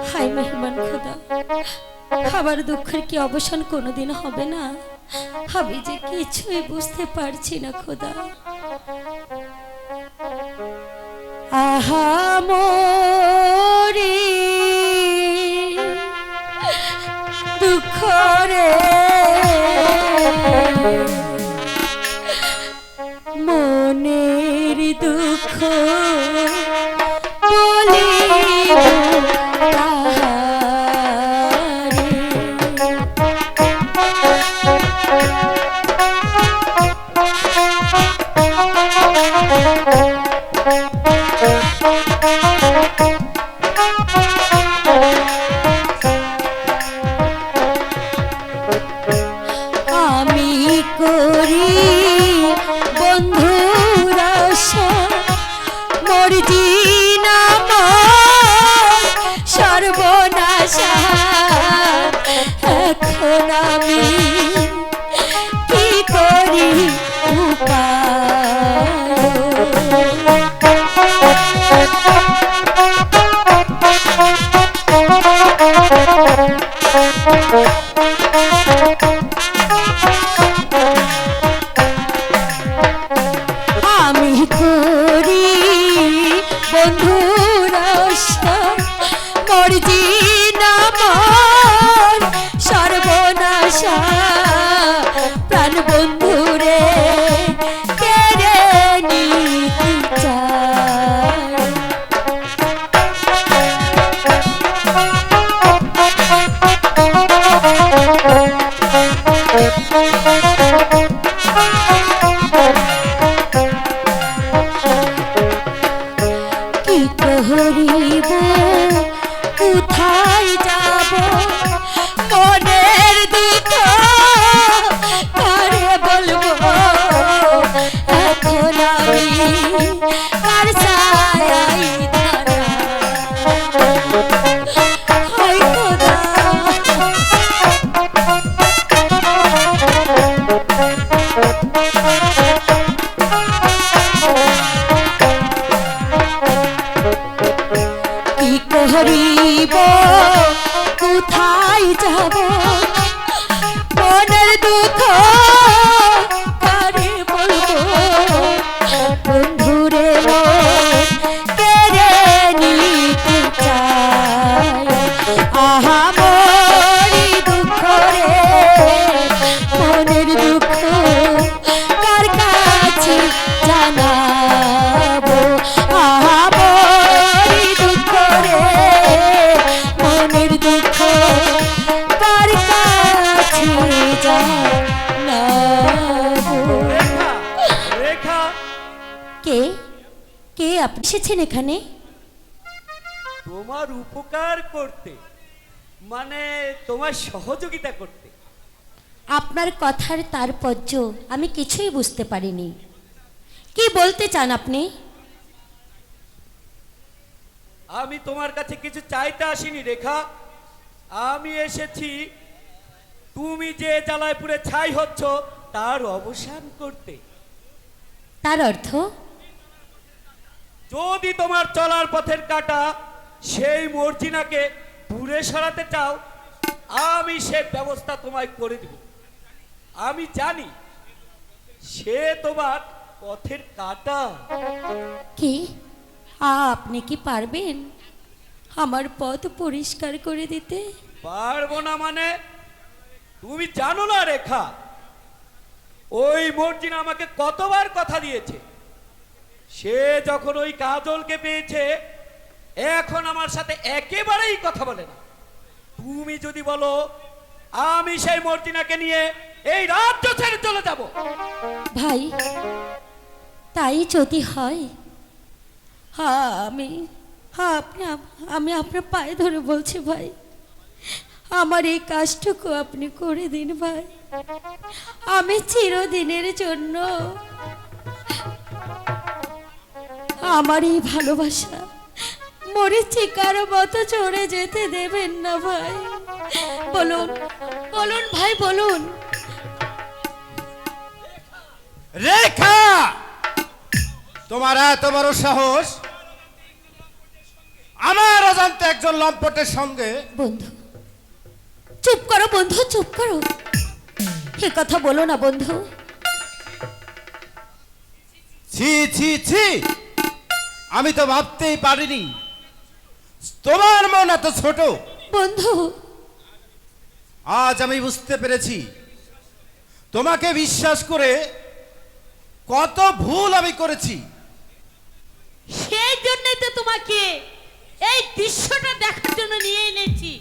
হায় মেহমান খোদা, আমার দুঃখের কি অবসান কোনোদিন হবে না? আমি যে কিছুই বুঝতে পারছি না খোদা। আহা মোরে দুঃখ রে, মনের দুঃখ বলিব কাহারে। আমি করি বন্ধুর আশা, মর্জি নাম সর্বনাশা। এখন আমি কি করি আমি করি বন্ধুর আশা, মর্জি নাম সর্বনাশা। প্রাণ বন্ধুরে কেড়ে নিতে চায়। কি করিব, কোথায় যাব, মনের দুঃখ কারে বলবো। এখন আমি কার ছায়ায় দাঁড়াই। হায় খোদা, কি করিব, কোথায় যাব, মনের দুঃখ কারে বলবো। বন্ধুরে মন কেড়ে নিতে চায়। আহা মরি দুঃখ রে, মনের দুঃখ কার কাছে জানাবো। আহা মরি দুঃখ রে, মনের দুঃখ কার কাছে জানাবো। রেখা, কে কে আপনি এসেছেন এখানে? তোমার উপকার করতে, মানে তোমার সহযোগিতা করতে। আপনার কথার তাৎপর্য আমি কিছুই বুঝতে পারিনি। কি বলতে চান আপনি? আমি তোমার কাছে কিছু চাইতে আসিনি রেখা, আমি এসেছি তুমি যে জ্বালায় পুড়ে ছাই হচ্ছ তার অবসান করতে। তার অর্থ? যদি তোমার চলার পথের কাঁটা সেই মর্জিনাকে দূরে সরাতে চাও, আমি সে ব্যবস্থা তোমায় করে দিব। আমি জানি সে তোমার পথের কাঁটা। কি আপনি কি পারবেন আমার পথ পরিষ্কার করে দিতে? পারবো না মানে? তুমি জানো না রেখা, ওই মর্জিনা আমাকে কতবার কথা দিয়েছে। সে যখন ওই কাজলকে পেয়েছে এখন আমার সাথে একেবারেই কথা বলে না। তুমি যদি বলো আমি সেই মর্জিনাকে নিয়ে এই রাজ্য ছেড়ে চলে যাব। ভাই, তাই যদি হয়, আমি আমি আপনার পায়ে ধরে বলছি ভাই, আমার এই কাজটুকু আপনি করে দিন ভাই। আমি চিরদিনের জন্য আমার এই ভালোবাসা মরীচিকার মতো চড়ে যেতে দেবেন না ভাই। বলুন বলুন ভাই বলুন। রেখা, তোমার এত বড় সাহস আমার জানতে একজন লম্পটের সঙ্গে। বন্ধু চুপ করো, বন্ধু চুপ করো, এ কথা বলো না বন্ধু। ছি ছি ছি, আমি তো ভাবতেই পারিনি তোমার মন এত ছোট। বন্ধু আজ আমি বুঝতে পেরেছি তোমাকে বিশ্বাস করে কত ভুল আমি করেছি। সেই জন্যই তো তোমাকে এই দৃশ্যটা দেখার জন্য নিয়ে এনেছি।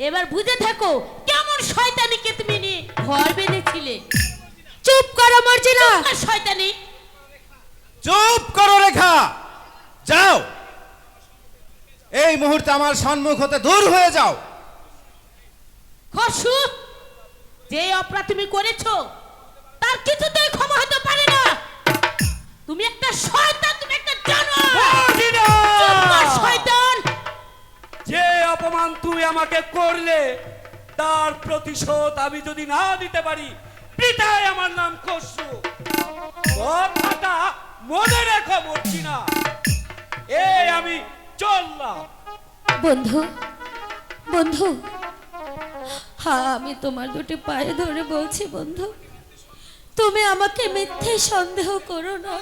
এবার বুঝে থাকো কেমন শয়তানিকে তুমি নিয়ে ঘর বেঁধেছিলে। চুপ করো মর্জিনা। আর শয়তানি, চুপ করো রেখা, যাও এই মুহূর্তে আমার সম্মুখ হতে দূর হয়ে যাও। খসু, যে অপরাধ তুমি করেছো তার কিছুতেই ক্ষমা হতে পারে না। তুমি একটা শয়তান, তুমি একটা জানোয়ার। মর্জিনা! চুপ কর, শয়তান। যে অপমান তুমি আমাকে করলে তার প্রতিশোধ আমি যদি না দিতে পারি, পিতায় আমার নাম খসরু। কথাটা মনে রেখো মর্জিনা। এই আমি চললাম। বন্ধু বন্ধু, হ্যাঁ আমি তোমার দুটি পায়ে ধরে বলছি বন্ধু, তুমি আমাকে মিথ্যে সন্দেহ করো না।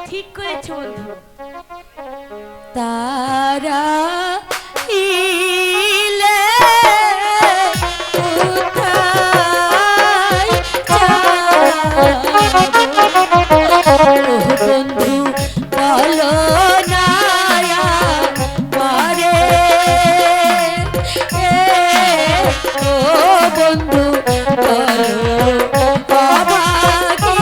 ঠিক করেছো বন্ধু। তারা ইলে কোথায় যাবো? বন্ধু বলো না আমারে, ও বন্ধু বলো আমাকে।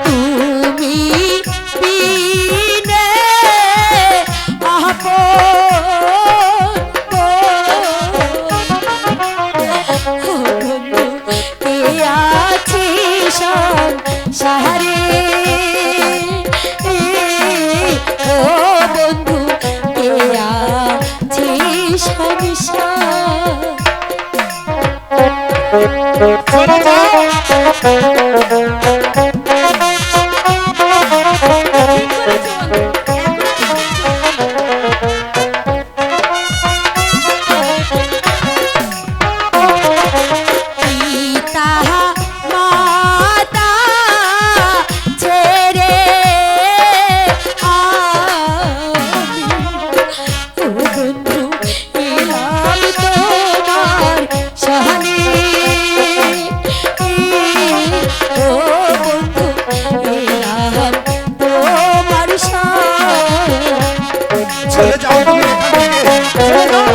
তুমি বিনে বন্ধু কে আছি সংসারে, ও বন্ধু কে আছি সংসার। চলে যাও। ঠিক করেছো বন্ধু। পিতা মাতা ছেড়ে আমি, ও বন্ধু এলাম তোমার সহানে, ও বন্ধু এলাম তোমার সহানে। চলে যাও তুমি এখান থেকে, চলে যাও।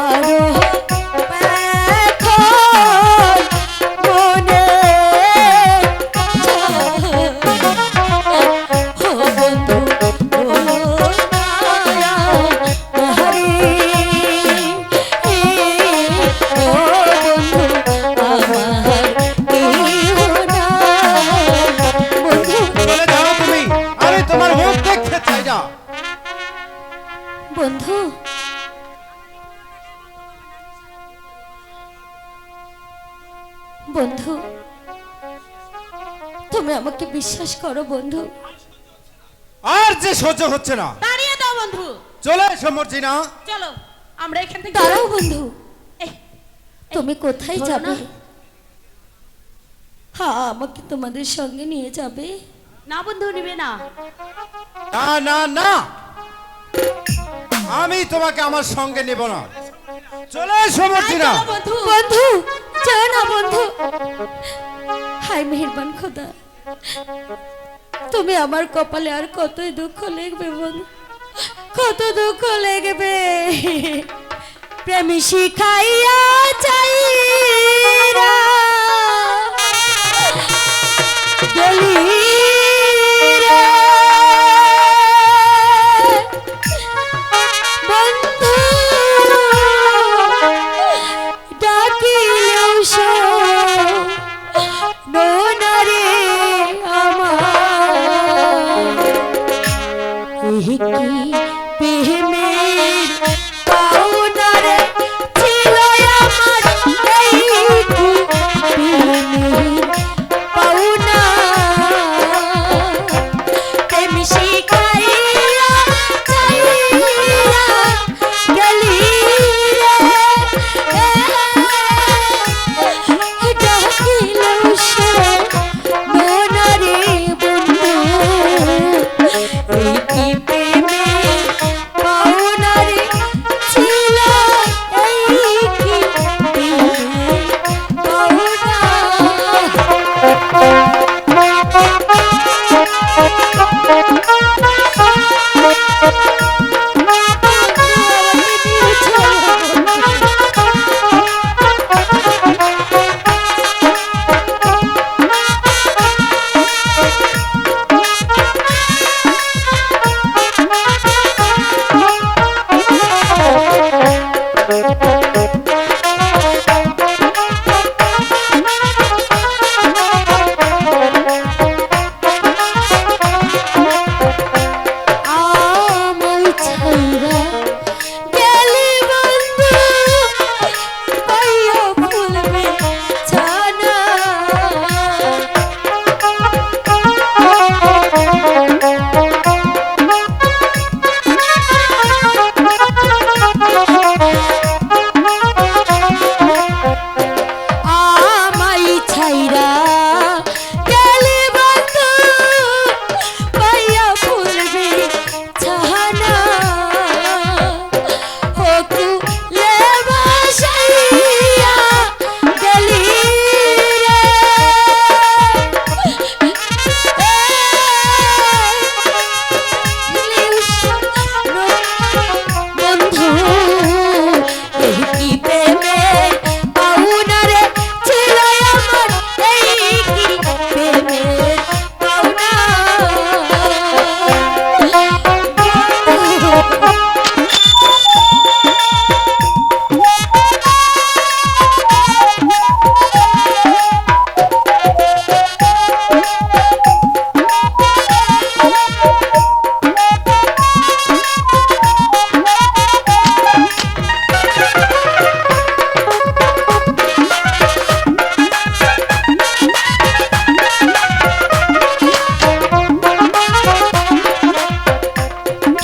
আরো এখন মনে ও বন্ধু বলো না আমারে, ও বন্ধু আমার কেহ নাই। বন্ধু চলে যাও তুমি, আমি তোমার মুখ দেখতে চাই না। বন্ধু বন্ধু তুমি আমাকে বিশ্বাস করো বন্ধু। আর যে সহ্য হচ্ছে না, দাঁড়িয়ে দাও বন্ধু। চলে এসো মর্জিনা। চলো আমরা এখান থেকে দাঁড়াও বন্ধু, এই, তুমি কোথায় ধরো যাবে? না। হ্যাঁ আমাকে তোমাদের সঙ্গে নিয়ে যাবে? না বন্ধু, নিবে না। না না না, আমি তোমাকে আমার সঙ্গে নেব না। চলে এসো মর্জিনা। চলো বন্ধু। বন্ধু চলো না বন্ধু, হাই মেহেরবান খোদা, তুমি আমার কপালে আর কতই দুঃখ লিখবে বন্ধু, কত দুঃখ লিখবে। প্রেমী শিখাইয়া চাইরা গেলি রে, প্রেমের পাওনারে ছিল আমার এই কি প্রেমের পাওনা প্রেম শিখাইয়া চাইয়া গেলি রে ডাকিল সে মনারে বন্ধু এই কি প্রেমের পাওনারে ছিল এই কি প্রেমের পাওনা আমায় ছাইরা গেলি বন্ধু পাইয়া ফুলবে ছানা আমায় ছাইরা গেলি বন্ধু পাইয়া ফুলবে ছানা হকু লেবা সাইয়া গেলি রে বন্ধু এই কি প্রেমের পাওনারে ছিল আমার এই কি প্রেমের পাওনা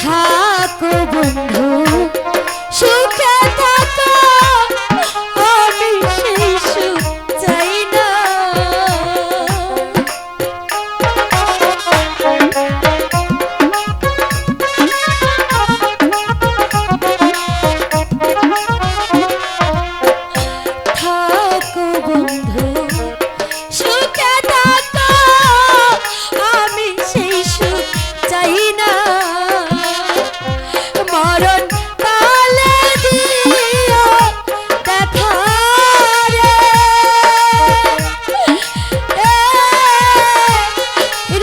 থাকো বন্ধু সুখে থাকো আমি সেই সুখ চাই না থাকো বন্ধু সুখে থাকো আমি সেই সুখ চাই না মরণ কালে দিও দেখা রে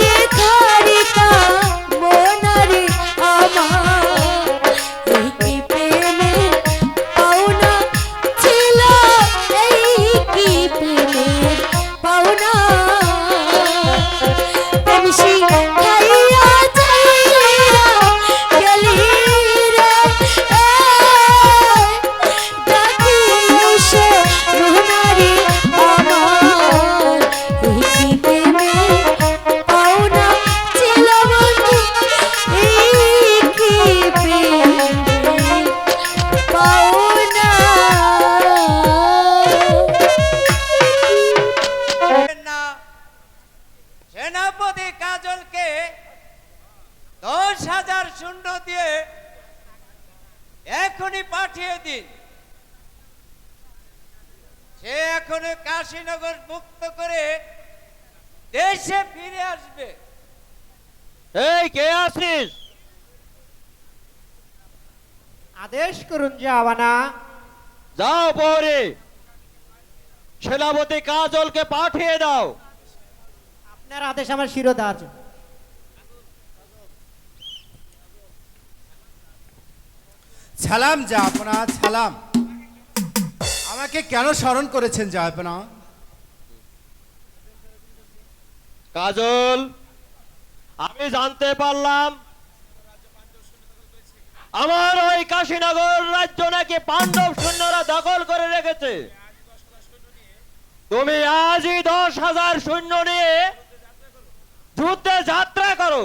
রেখারিকা মনারে আমার এই কি প্রেমের পাওনা ছিল এই কি প্রেমের পাওনা প্রেম শিখাইয়া চাইয়া গেলি রে ডাকিল সে মনারে আমার এই কি প্রেমের পাওনা ছিল বন্ধু এই কি প্রেমের পাওনা না সেনাপতি কাজলকে 10,000 শূন্য দিয়ে এখনই পাঠিয়ে দিন। সে এখনই কাশীনগর মুক্ত করে দেশে ফিরে আসবে। এই কে আছিস? আদেশ করুন জাওয়ানা। যাও পরে সেনাপতি কাজলকে পাঠিয়ে দাও। আপনার আদেশ আমার শিরোধার্য। সালাম জাহাপনা, সালাম। আমাকে কেন স্মরণ করেছেন জাহাপনা? কাজল, আমি জানতে পারলাম আমার ওই কাশীনগর রাজ্য নাকি পাণ্ডব সৈন্যরা দখল করে রেখেছে। তুমি আজই 10,000 সৈন্য নিয়ে যুদ্ধে যাত্রা করো।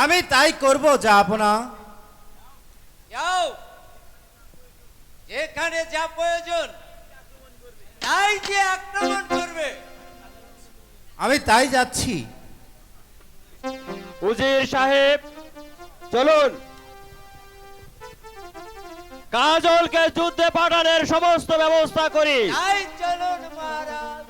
আমি তাই করব জাহাপনা। যাও, যেখানে যা প্রয়োজন তাই যে আক্রমণ করবে। আমি তাই যাচ্ছি। উজির সাহেব চলুন, কাজলকে যুদ্ধে পাঠানোর সমস্ত ব্যবস্থা করি। তাই চলুন মহারাজ।